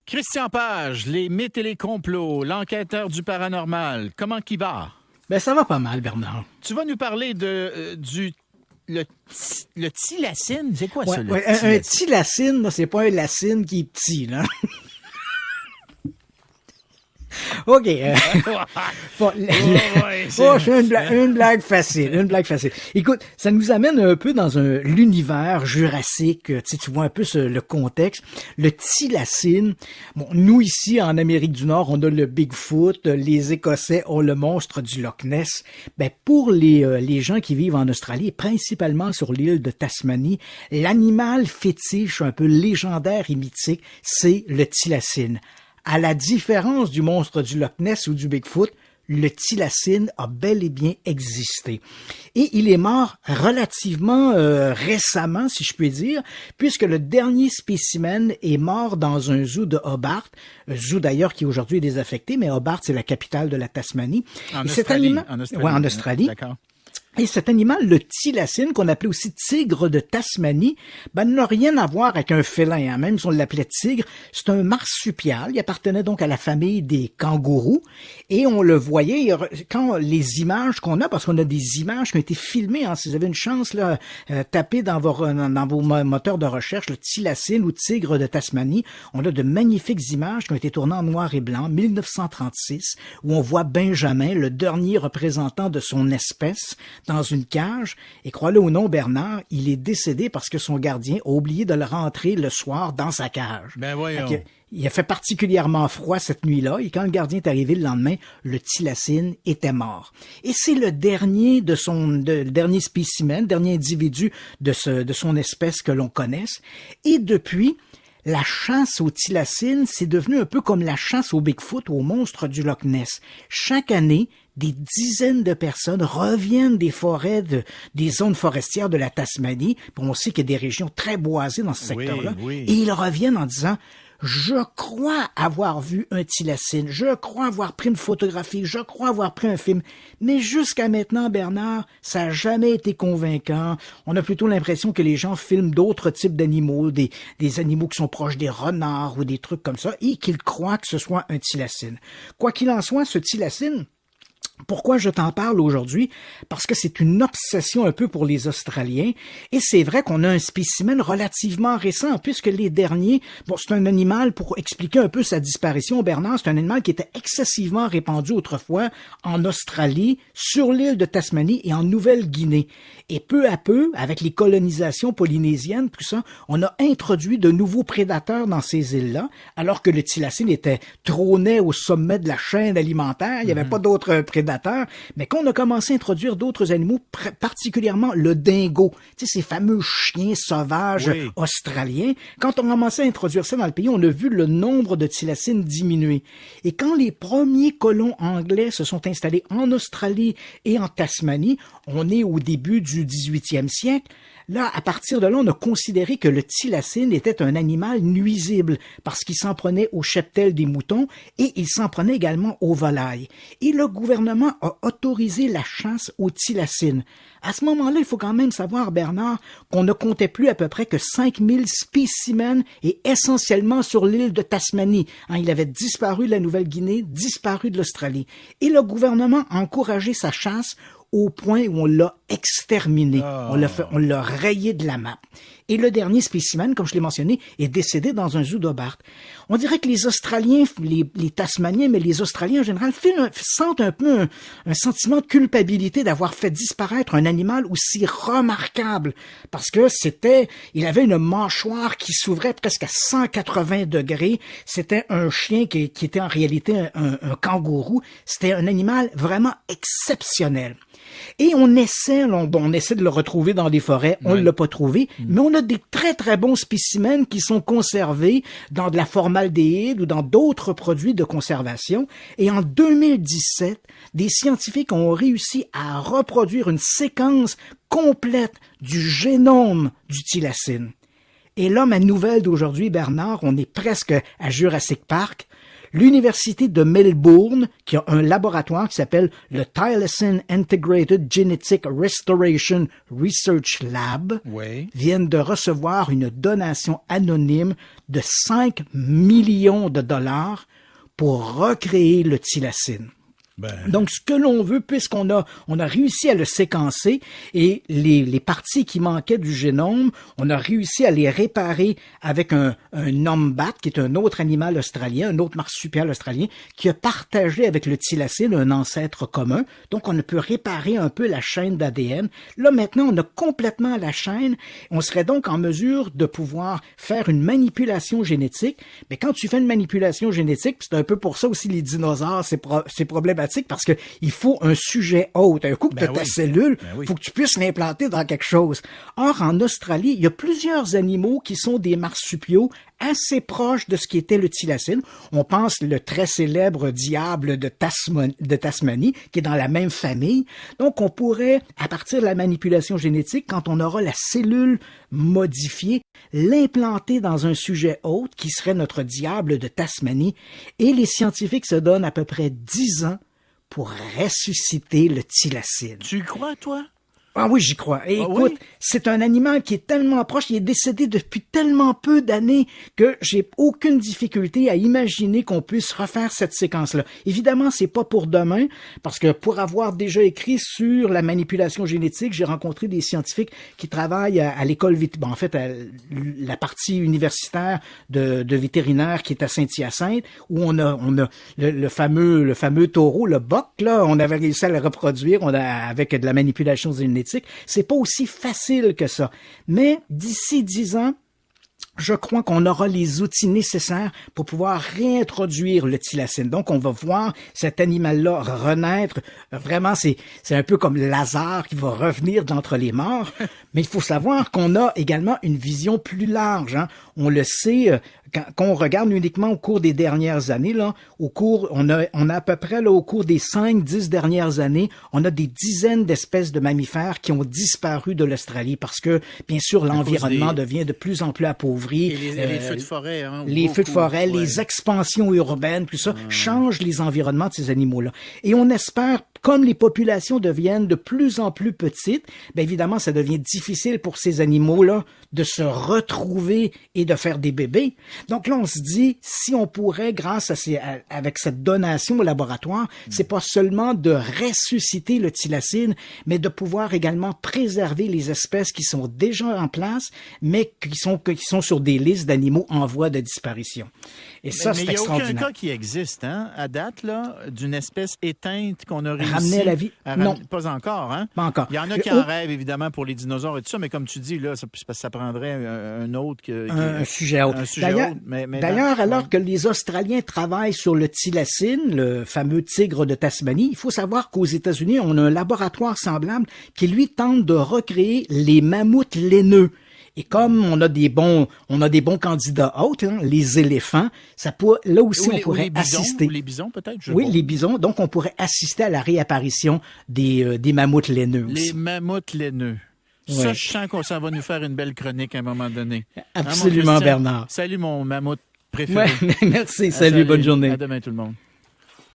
Christian Page, les mythes et les complots, l'enquêteur du paranormal, comment qu'il va? Ben, ça va pas mal, Bernard. Tu vas nous parler le thylacine. C'est quoi ça, le ouais, un thylacine, là, c'est pas un lacine qui est petit, là. OK. Bon, une blague facile, Écoute, ça nous amène un peu dans l'univers jurassique. Tu vois un peu le contexte. Le thylacine. Bon, nous ici en Amérique du Nord, on a le Bigfoot. Les Écossais ont le monstre du Loch Ness. Ben pour les gens qui vivent en Australie, principalement sur l'île de Tasmanie, l'animal fétiche un peu légendaire et mythique, c'est le thylacine. À la différence du monstre du Loch Ness ou du Bigfoot, le thylacine a bel et bien existé. Et il est mort relativement récemment, si je puis dire, puisque le dernier spécimen est mort dans un zoo de Hobart, un zoo d'ailleurs qui aujourd'hui est désaffecté, mais Hobart, c'est la capitale de la Tasmanie. En Australie. En Australie. D'accord. Et cet animal, le thylacine, qu'on appelait aussi tigre de Tasmanie, n'a rien à voir avec un félin, hein. Même si on l'appelait tigre, c'est un marsupial. Il appartenait donc à la famille des kangourous. Et on le voyait, quand les images qu'on a, parce qu'on a des images qui ont été filmées, hein, si vous avez une chance, là, tapez dans vos moteurs de recherche, le thylacine ou tigre de Tasmanie, on a de magnifiques images qui ont été tournées en noir et blanc, 1936, où on voit Benjamin, le dernier représentant de son espèce, dans une cage, et crois-le ou non, Bernard, il est décédé parce que son gardien a oublié de le rentrer le soir dans sa cage. Ben voyons. Il a fait particulièrement froid cette nuit-là, et quand le gardien est arrivé le lendemain, le thylacine était mort. Et c'est le dernier dernier spécimen, dernier individu de son espèce que l'on connaisse. Et depuis, la chasse au thylacine, c'est devenu un peu comme la chasse au Bigfoot, au monstre du Loch Ness. Chaque année, des dizaines de personnes reviennent des forêts, des zones forestières de la Tasmanie. On sait qu'il y a des régions très boisées dans ce secteur-là. Oui. Et ils reviennent en disant: je crois avoir vu un thylacine, je crois avoir pris une photographie, je crois avoir pris un film. Mais jusqu'à maintenant, Bernard, ça n'a jamais été convaincant. On a plutôt l'impression que les gens filment d'autres types d'animaux, des animaux qui sont proches des renards ou des trucs comme ça, et qu'ils croient que ce soit un thylacine. Quoi qu'il en soit, ce thylacine, pourquoi je t'en parle aujourd'hui? Parce que c'est une obsession un peu pour les Australiens, et c'est vrai qu'on a un spécimen relativement récent, puisque les derniers, c'est un animal, pour expliquer un peu sa disparition, Bernard, c'est un animal qui était excessivement répandu autrefois en Australie, sur l'île de Tasmanie et en Nouvelle-Guinée. Et peu à peu, avec les colonisations polynésiennes, tout ça, on a introduit de nouveaux prédateurs dans ces îles-là, alors que le thylacine trônait au sommet de la chaîne alimentaire, il n'y avait pas d'autres prédateurs. Mais quand on a commencé à introduire d'autres animaux, particulièrement le dingo, tu sais, ces fameux chiens sauvages australiens, quand on a commencé à introduire ça dans le pays, on a vu le nombre de thylacines diminuer. Et quand les premiers colons anglais se sont installés en Australie et en Tasmanie, on est au début du 18e siècle, là, à partir de là, on a considéré que le thylacine était un animal nuisible parce qu'il s'en prenait au cheptel des moutons et il s'en prenait également aux volailles. Et le gouvernement a autorisé la chasse au thylacine. À ce moment-là, il faut quand même savoir, Bernard, qu'on ne comptait plus à peu près que 5000 spécimens et essentiellement sur l'île de Tasmanie. Il avait disparu de la Nouvelle-Guinée, disparu de l'Australie. Et le gouvernement a encouragé sa chasse au point où on l'a exterminé. On l'a rayé de la map. Et le dernier spécimen, comme je l'ai mentionné, est décédé dans un zoo d'Hobart. On dirait que les Australiens, les Tasmaniens, mais les Australiens en général, sentent un peu un sentiment de culpabilité d'avoir fait disparaître un animal aussi remarquable. Parce que il avait une mâchoire qui s'ouvrait presque à 180 degrés. C'était un chien qui était en réalité un kangourou. C'était un animal vraiment exceptionnel. Et on essaie de le retrouver dans les forêts, on ne l'a pas trouvé, mais on a des très très bons spécimens qui sont conservés dans de la formaldéhyde ou dans d'autres produits de conservation. Et en 2017, des scientifiques ont réussi à reproduire une séquence complète du génome du thylacine. Et là, ma nouvelle d'aujourd'hui, Bernard, on est presque à Jurassic Park. l'Université de Melbourne, qui a un laboratoire qui s'appelle le Thylacine Integrated Genetic Restoration Research Lab, Oui. viennent de recevoir une donation anonyme de 5 millions de dollars pour recréer le thylacine. Donc, ce que l'on veut, puisqu'on a réussi à le séquencer et les parties qui manquaient du génome, on a réussi à les réparer avec un numbat, qui est un autre animal australien, un autre marsupial australien, qui a partagé avec le thylacine un ancêtre commun. Donc, on peut réparer un peu la chaîne d'ADN. Là, maintenant, on a complètement la chaîne. On serait donc en mesure de pouvoir faire une manipulation génétique. Mais quand tu fais une manipulation génétique, c'est un peu pour ça aussi les dinosaures, c'est problématique parce que il faut un sujet hôte. Un coup que tu as ta cellule, faut que tu puisses l'implanter dans quelque chose. Or, en Australie, il y a plusieurs animaux qui sont des marsupiaux assez proches de ce qui était le thylacine. On pense le très célèbre diable de Tasmanie, qui est dans la même famille. Donc, on pourrait, à partir de la manipulation génétique, quand on aura la cellule modifiée, l'implanter dans un sujet hôte, qui serait notre diable de Tasmanie. Et les scientifiques se donnent à peu près 10 ans pour ressusciter le thylacine. Tu y crois, toi? Ah oui, j'y crois. Et écoute, c'est un animal qui est tellement proche, il est décédé depuis tellement peu d'années que j'ai aucune difficulté à imaginer qu'on puisse refaire cette séquence-là. Évidemment, c'est pas pour demain, parce que pour avoir déjà écrit sur la manipulation génétique, j'ai rencontré des scientifiques qui travaillent à l'école, en fait, à la partie universitaire de vétérinaire qui est à Saint-Hyacinthe, où on a le fameux taureau, le boc, là, on avait réussi à le reproduire, avec de la manipulation génétique. C'est pas aussi facile que ça. Mais d'ici 10 ans, je crois qu'on aura les outils nécessaires pour pouvoir réintroduire le thylacine. Donc, on va voir cet animal-là renaître. Vraiment, c'est un peu comme Lazare qui va revenir d'entre les morts. Mais il faut savoir qu'on a également une vision plus large, hein. On le sait, quand on regarde uniquement au cours des dernières années, là, on a à peu près, là, au cours des 5-10 dernières années, on a des dizaines d'espèces de mammifères qui ont disparu de l'Australie parce que, bien sûr, l'environnement devient de plus en plus appauvri. Et les feux de forêt, hein. Les feux de forêt, les expansions urbaines, tout ça, changent les environnements de ces animaux-là. Et on espère, comme les populations deviennent de plus en plus petites, bien évidemment, ça devient difficile pour ces animaux-là de se retrouver et de faire des bébés. Donc là, on se dit, si on pourrait, grâce avec cette donation au laboratoire, c'est pas seulement de ressusciter le thylacine, mais de pouvoir également préserver les espèces qui sont déjà en place, mais qui sont sur des listes d'animaux en voie de disparition. Et ça, c'est extraordinaire. Mais il n'y a aucun cas qui existe, hein, à date, là, d'une espèce éteinte qu'on a réussi ramener à la vie. Non. Pas encore, hein? Pas encore. Il y en a qui en rêvent, évidemment, pour les dinosaures et tout ça, mais comme tu dis, là, ça prendrait un autre... Un sujet autre. D'ailleurs, alors que les Australiens travaillent sur le thylacine, le fameux tigre de Tasmanie, il faut savoir qu'aux États-Unis, on a un laboratoire semblable qui, lui, tente de recréer les mammouths laineux. Et comme on a des bons candidats autres, hein, les éléphants, là aussi on pourrait assister. Ou les bisons peut-être. Les bisons. Donc on pourrait assister à la réapparition des mammouths laineux aussi. Les mammouths laineux. Ouais. Ça, je sens qu'on s'en va nous faire une belle chronique à un moment donné. Absolument, hein, Bernard. Salut mon mammouth préféré. Ouais, merci. Salut, bonne journée. À demain tout le monde.